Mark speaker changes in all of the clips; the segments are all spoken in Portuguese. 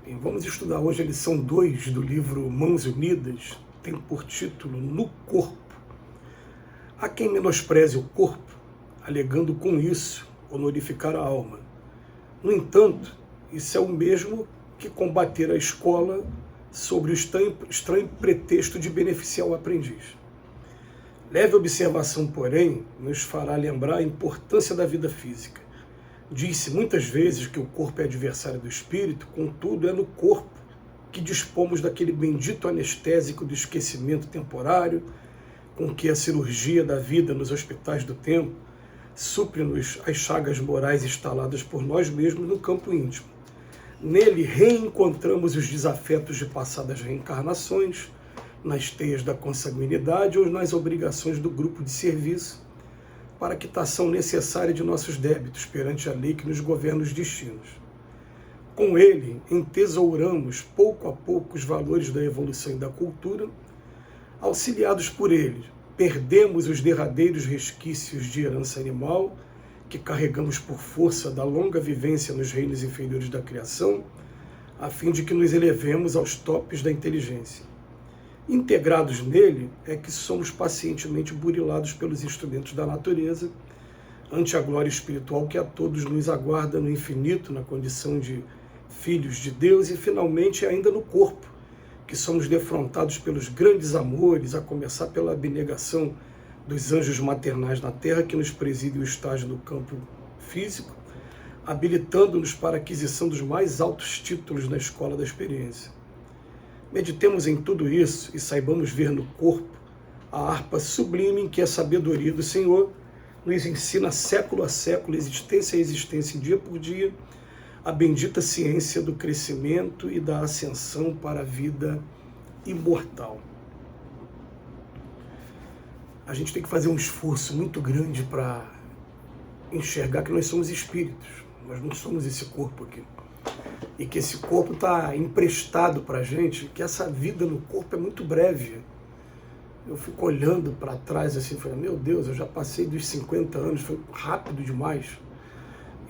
Speaker 1: E vamos estudar hoje a lição 2 do livro Mãos Unidas, tem por título No Corpo. Há quem menospreze o corpo, alegando com isso honorificar a alma. No entanto, isso é o mesmo que combater a escola sobre o estranho pretexto de beneficiar o aprendiz. Leve observação, porém, nos fará lembrar a importância da vida física. Diz-se muitas vezes que o corpo é adversário do espírito, contudo é no corpo que dispomos daquele bendito anestésico do esquecimento temporário, com que a cirurgia da vida nos hospitais do tempo supre-nos as chagas morais instaladas por nós mesmos no campo íntimo. Nele reencontramos os desafetos de passadas reencarnações, nas teias da consanguinidade ou nas obrigações do grupo de serviço, para a quitação necessária de nossos débitos perante a lei que nos governa os destinos. Com ele, entesouramos pouco a pouco os valores da evolução e da cultura. Auxiliados por ele, perdemos os derradeiros resquícios de herança animal que carregamos por força da longa vivência nos reinos inferiores da criação, a fim de que nos elevemos aos topes da inteligência. Integrados nele é que somos pacientemente burilados pelos instrumentos da natureza, ante a glória espiritual que a todos nos aguarda no infinito, na condição de filhos de Deus, e finalmente ainda no corpo, que somos defrontados pelos grandes amores, a começar pela abnegação dos anjos maternais na terra, que nos preside o estágio do campo físico, habilitando-nos para a aquisição dos mais altos títulos na escola da experiência. Meditemos em tudo isso e saibamos ver no corpo a harpa sublime em que a sabedoria do Senhor nos ensina século a século, existência a existência, dia por dia, a bendita ciência do crescimento e da ascensão para a vida imortal. A gente tem que fazer um esforço muito grande para enxergar que nós somos espíritos, nós não somos esse corpo aqui. E que esse corpo está emprestado para a gente, que essa vida no corpo é muito breve. Eu fico olhando para trás assim, falando, meu Deus, eu já passei dos 50 anos, foi rápido demais.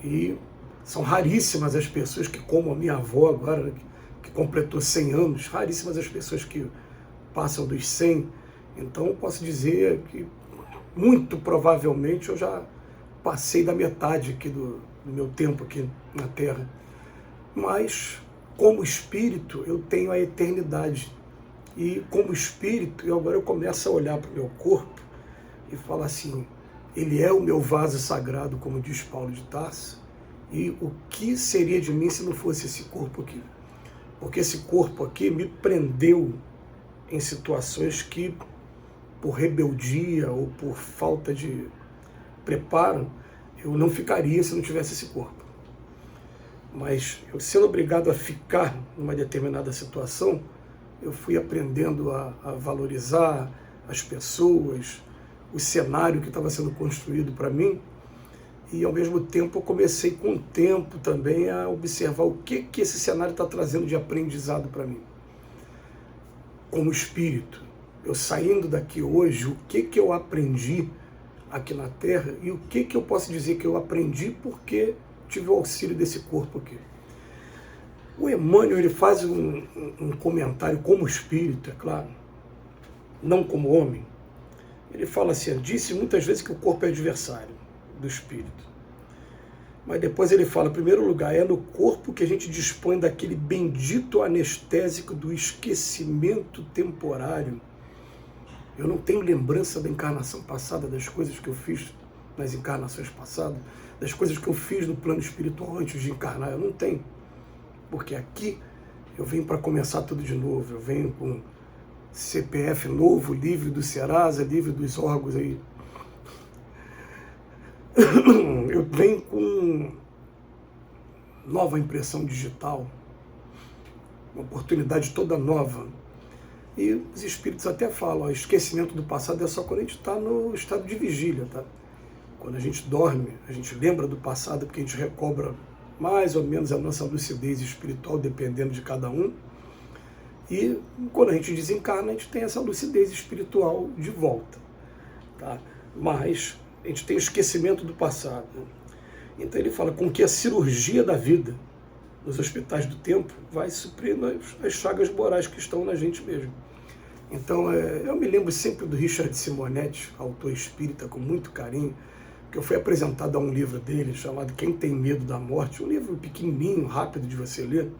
Speaker 1: E são raríssimas as pessoas que, como a minha avó agora, que completou 100 anos, raríssimas as pessoas que passam dos 100. Então eu posso dizer que, muito provavelmente, eu já passei da metade aqui do meu tempo aqui na Terra. Mas, como espírito, eu tenho a eternidade. E, como espírito, agora eu começo a olhar para o meu corpo e falar assim, ele é o meu vaso sagrado, como diz Paulo de Tarso, e o que seria de mim se não fosse esse corpo aqui? Porque esse corpo aqui me prendeu em situações que, por rebeldia ou por falta de preparo, eu não ficaria se não tivesse esse corpo. Mas eu sendo obrigado a ficar numa determinada situação, eu fui aprendendo a valorizar as pessoas, o cenário que estava sendo construído para mim, e ao mesmo tempo eu comecei com o tempo também a observar o que esse cenário está trazendo de aprendizado para mim. Como espírito, eu saindo daqui hoje, o que eu aprendi aqui na Terra e o que eu posso dizer que eu aprendi porque tive o auxílio desse corpo aqui. O Emmanuel, ele faz um comentário como espírito, é claro, não como homem. Ele fala assim, disse muitas vezes que o corpo é adversário do espírito. Mas depois ele fala, em primeiro lugar, é no corpo que a gente dispõe daquele bendito anestésico do esquecimento temporário. Eu não tenho lembrança da encarnação passada, das coisas que eu fiz nas encarnações passadas, das coisas que eu fiz no plano espiritual antes de encarnar, eu não tenho. Porque aqui eu venho para começar tudo de novo, eu venho com CPF novo, livre do Serasa, livre dos órgãos aí. Eu venho com nova impressão digital, uma oportunidade toda nova. E os espíritos até falam, esquecimento do passado é só quando a gente está no estado de vigília, tá? Quando a gente dorme, a gente lembra do passado porque a gente recobra mais ou menos a nossa lucidez espiritual, dependendo de cada um. E quando a gente desencarna, a gente tem essa lucidez espiritual de volta, tá? Mas a gente tem o esquecimento do passado. Então ele fala com que a cirurgia da vida nos hospitais do tempo, vai suprir as chagas morais que estão na gente mesmo. Então, eu me lembro sempre do Richard Simonetti, autor espírita, com muito carinho, que eu fui apresentado a um livro dele chamado Quem Tem Medo da Morte, um livro pequenininho, rápido de você ler,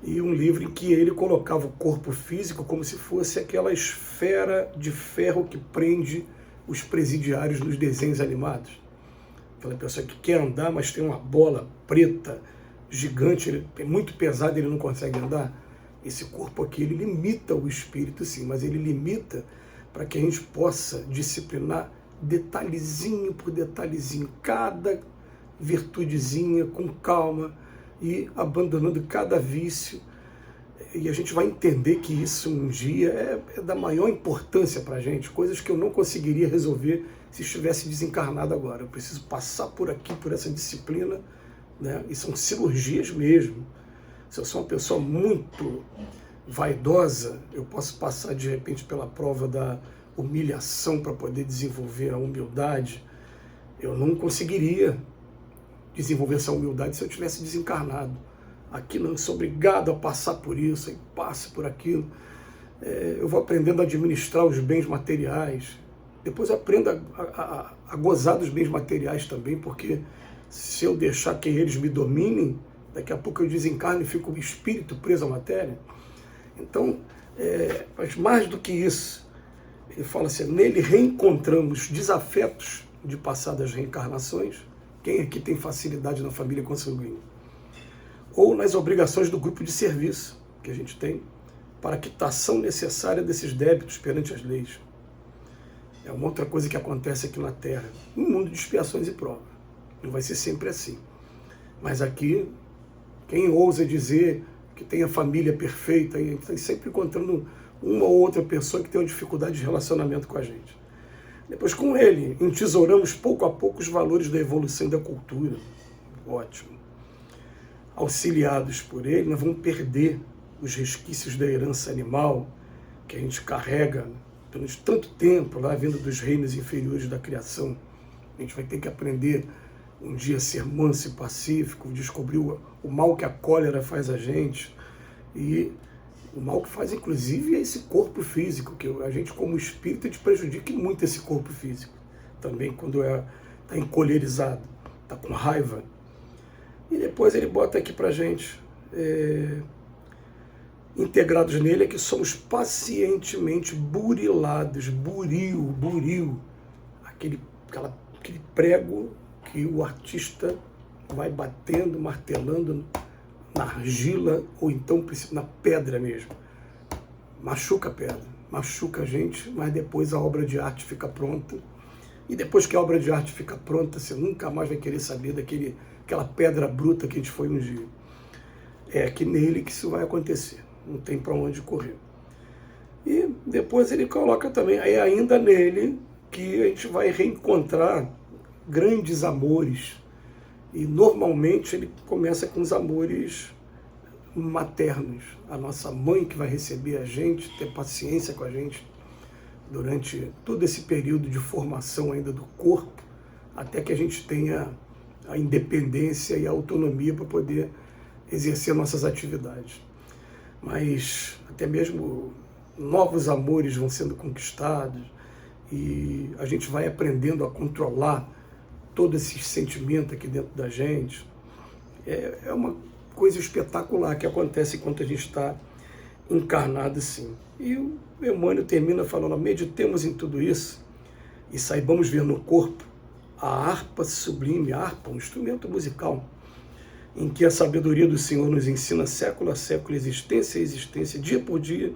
Speaker 1: e um livro em que ele colocava o corpo físico como se fosse aquela esfera de ferro que prende os presidiários nos desenhos animados. Aquela pessoa que quer andar, mas tem uma bola preta, gigante, ele é muito pesado, ele não consegue andar. Esse corpo aqui, ele limita o espírito, sim, mas ele limita para que a gente possa disciplinar detalhezinho por detalhezinho, cada virtudezinha com calma e abandonando cada vício. E a gente vai entender que isso um dia é da maior importância para a gente, coisas que eu não conseguiria resolver se estivesse desencarnado agora. Eu preciso passar por aqui, por essa disciplina, né? E são cirurgias mesmo. Se eu sou uma pessoa muito vaidosa, eu posso passar de repente pela prova da humilhação para poder desenvolver a humildade. Eu não conseguiria desenvolver essa humildade se eu tivesse desencarnado. Aqui não sou obrigado a passar por isso, e passe por aquilo. Eu vou aprendendo a administrar os bens materiais. Depois aprendo a gozar dos bens materiais também, porque se eu deixar que eles me dominem, daqui a pouco eu desencarno e fico o espírito preso à matéria. Então, mas mais do que isso, ele fala assim, nele reencontramos desafetos de passadas reencarnações. Quem aqui tem facilidade na família consanguínea? Ou nas obrigações do grupo de serviço que a gente tem para a quitação necessária desses débitos perante as leis. É uma outra coisa que acontece aqui na Terra, um mundo de expiações e provas. Não vai ser sempre assim. Mas aqui, quem ousa dizer que tem a família perfeita, e está sempre encontrando uma ou outra pessoa que tem uma dificuldade de relacionamento com a gente. Depois, com ele, entesouramos pouco a pouco os valores da evolução e da cultura. Ótimo. Auxiliados por ele, nós vamos perder os resquícios da herança animal que a gente carrega durante tanto tempo, lá vindo dos reinos inferiores da criação. A gente vai ter que aprender um dia a ser manso e pacífico, descobrir o mal que a cólera faz a gente, e o mal que faz, inclusive, é esse corpo físico, que a gente, como espírito, a gente prejudica muito esse corpo físico. Também quando está encolerizado, está com raiva. E depois ele bota aqui pra gente, integrados nele, é que somos pacientemente burilados, buril, aquele prego que o artista vai batendo, martelando na argila, ou então na pedra mesmo. Machuca a pedra, machuca a gente, mas depois a obra de arte fica pronta. E depois que a obra de arte fica pronta, você nunca mais vai querer saber daquela pedra bruta que a gente foi um dia. É aqui nele que isso vai acontecer, não tem para onde correr. E depois ele coloca também, é ainda nele que a gente vai reencontrar grandes amores. E normalmente ele começa com os amores maternos. A nossa mãe que vai receber a gente, ter paciência com a gente durante todo esse período de formação ainda do corpo, até que a gente tenha a independência e a autonomia para poder exercer nossas atividades. Mas até mesmo novos amores vão sendo conquistados e a gente vai aprendendo a controlar todo esse sentimento aqui dentro da gente. É uma coisa espetacular que acontece enquanto a gente está encarnado assim. E o Emmanuel termina falando, meditemos em tudo isso e saibamos ver no corpo a harpa sublime, a harpa, um instrumento musical, em que a sabedoria do Senhor nos ensina século a século, existência a existência, dia por dia,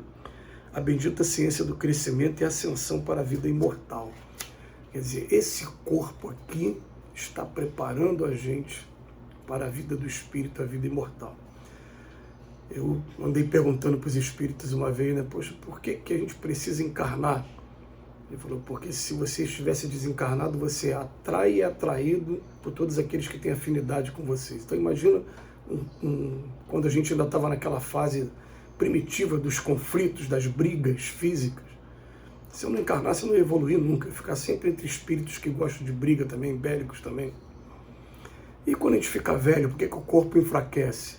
Speaker 1: a bendita ciência do crescimento e ascensão para a vida imortal. Quer dizer, esse corpo aqui está preparando a gente para a vida do espírito, a vida imortal. Eu andei perguntando para os espíritos uma vez, né, poxa, por que a gente precisa encarnar? Ele falou, porque se você estivesse desencarnado, você atrai e é atraído por todos aqueles que têm afinidade com vocês. Então imagina quando a gente ainda estava naquela fase primitiva dos conflitos, das brigas físicas. Se eu não encarnasse, eu não ia evoluir nunca, eu ia ficar sempre entre espíritos que gostam de briga também, bélicos também. E quando a gente fica velho, por que o corpo enfraquece?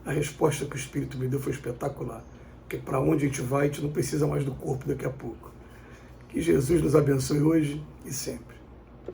Speaker 1: A resposta que o Espírito me deu foi espetacular. Porque para onde a gente vai, a gente não precisa mais do corpo daqui a pouco. Que Jesus nos abençoe hoje e sempre.